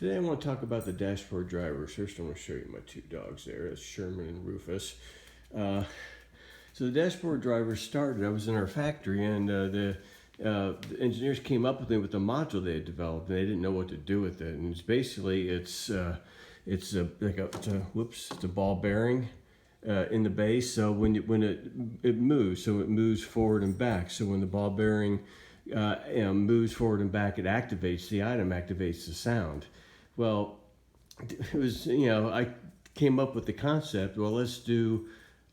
Today I want to talk about the dashboard drivers. First I want to show you my two dogs there. That's Sherman and Rufus. So the dashboard drivers started, I was in our factory, and the engineers came up with it with a module they had developed, and they didn't know what to do with it. And it's basically, it's a ball bearing in the base. So when it moves, so it moves forward and back. So when the ball bearing moves forward and back, it activates the item, activates the sound. Well, it was, I came up with the concept, well, let's do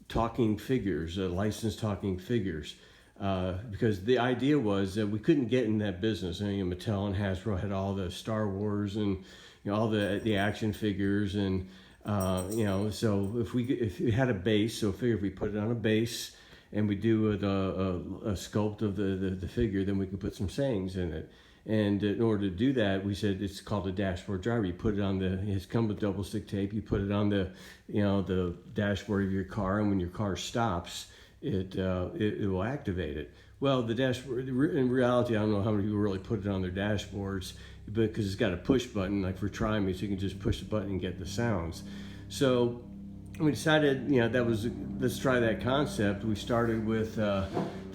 talking figures, licensed talking figures. Because the idea was that we couldn't get in that business. Mattel and Hasbro had all the Star Wars and all the action figures, and so if we had a base, so figure if we put it on a base and we do a sculpt of the figure, then we could put some sayings in it. And in order to do that, we said it's called a dashboard driver. You put it on it's come with double stick tape. You put it on the dashboard of your car, and when your car stops, it will activate it. Well, the dashboard, in reality, I don't know how many people really put it on their dashboards, because it's got a push button, like for Try Me, so you can just push the button and get the sounds. So we decided, let's try that concept. We started with The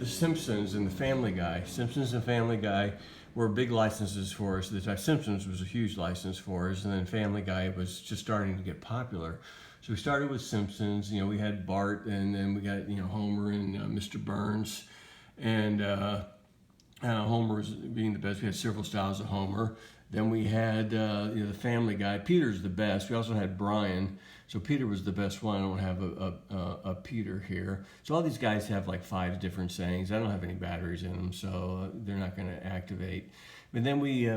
Simpsons and The Family Guy. Simpsons and Family Guy were big licenses for us. The Simpsons was a huge license for us, and then Family Guy was just starting to get popular. So we started with Simpsons. We had Bart, and then we got Homer and Mr. Burns, and Homer was being the best. We had several styles of Homer. Then we had the Family Guy. Peter's the best. We also had Brian. So Peter was the best one. I don't have a Peter here. So all these guys have like 5 different sayings. I don't have any batteries in them, so they're not going to activate. But then we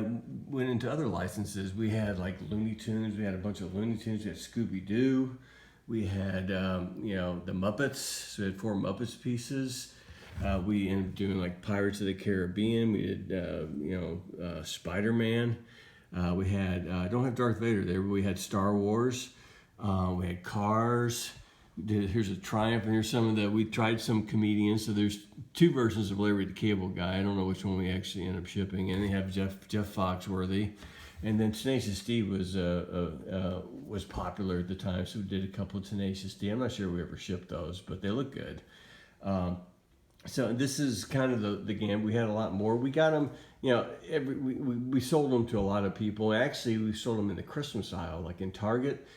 went into other licenses. We had like Looney Tunes. We had a bunch of Looney Tunes. We had Scooby-Doo. We had the Muppets. So we had 4 Muppets pieces. We ended up doing like Pirates of the Caribbean. We did Spider-Man. We had I don't have Darth Vader there, but we had Star Wars. We had Cars. Here's a Triumph, and here's some of we tried some comedians. So there's 2 versions of Larry the Cable Guy. I don't know which one we actually end up shipping. And they have Jeff Foxworthy, and then Tenacious D was popular at the time, so we did a couple of Tenacious D. I'm not sure we ever shipped those, but they look good. So this is kind of the game. We had a lot more. We got them, we sold them to a lot of people. Actually, we sold them in the Christmas aisle, like in Target.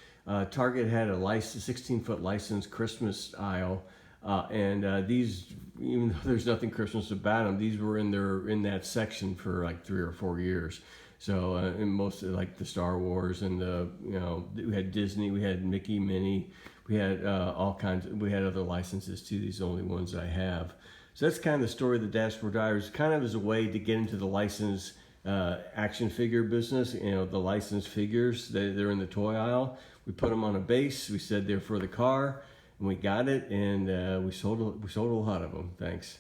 Target had a 16-foot licensed Christmas aisle, and these, even though there's nothing Christmas about them, these were in that section for like 3 or 4 years. So and most of like the Star Wars and we had Disney, we had Mickey, Minnie, we had all kinds. We had other licenses too. These are the only ones I have. So that's kind of the story of the dashboard drivers, kind of as a way to get into the licensed action figure business. The licensed figures, they're in the toy aisle. We put them on a base. We said they're for the car, and we got it, and we sold a lot of them. Thanks.